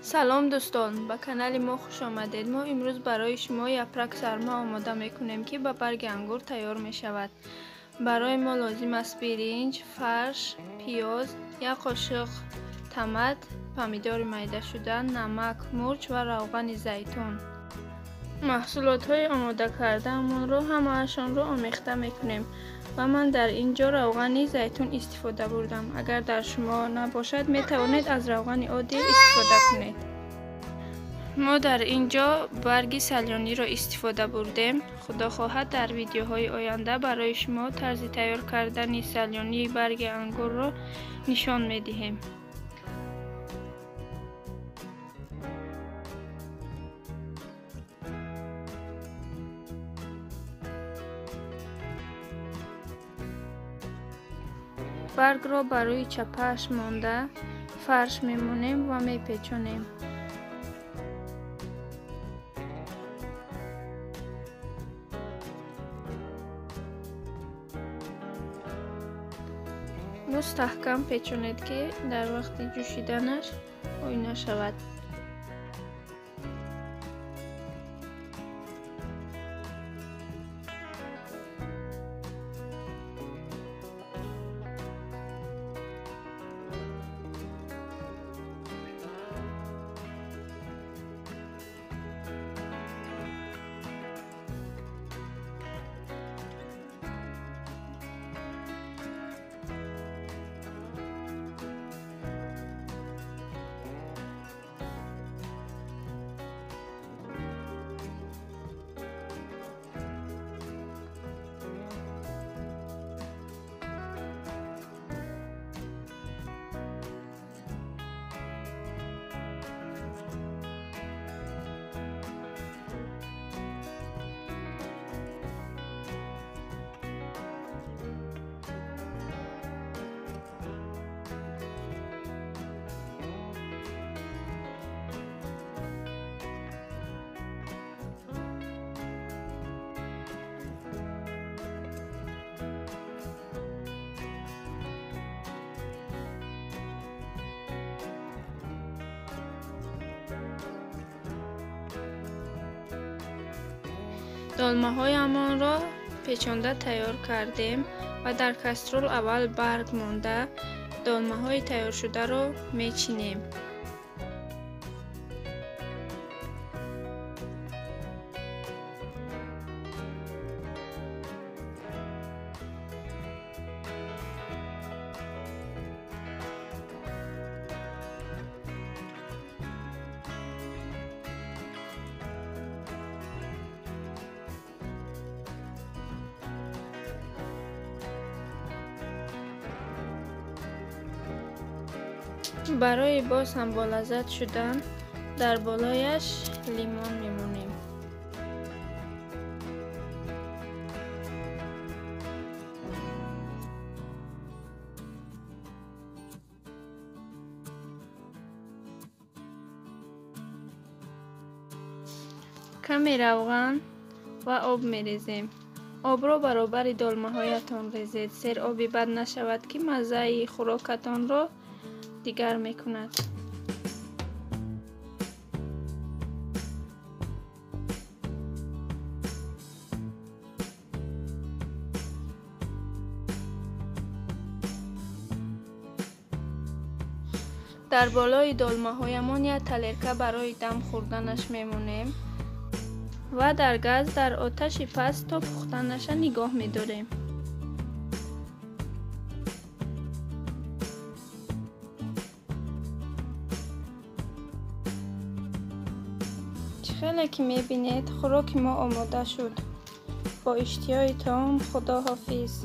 سلام دوستان، به کانال ما خوش آمدید. ما امروز برای شما یپرک سرما آماده میکنیم که به برگ انگور تیار می شود. برای ما لازم است برنج، فرش، پیاز، یک قاشق تمد، پمیدار میده شده، نمک، مرچ و روغن زیتون. محصولات های آماده کردهمان را همه‌شان را آمیخته میکنیم و من در اینجا روغن زیتون استفاده بردم. اگر در شما نباشد می توانید از روغن عادی استفاده کنید. ما در اینجا برگ سلیانی را استفاده بردیم. خدا خواهد در ویدیوهای آینده برای شما طرز تیار کردن سلیانی برگ انگور را نشان می دهیم. برگ را برای چپش مانده فرش میمونیم و میپیچونیم. مستحکم پیچونید که در وقت جوشیدنش خونی نشود. دلمه هایمان را پیچانده تیار کردیم و در کسترول اول برگ مانده دلمه های تیار شده را میچینیم. برای باز هم با لذت شدن در بالایش لیمون میمونیم. کمی روغن و آب میریزیم. آب را برابر دلمه هایتان ریزید. سر آبی بد نشود که مزه خوراکتان را دیگر می کند. در بالای دلمه هایمان یک تلرکه برای دم خوردنش میمونیم و در گاز در آتش پست تا پختنش نگاه می داریم. خیلی که میبینید خوراک ما آماده شد. با اشتیاق تام خداحافظ.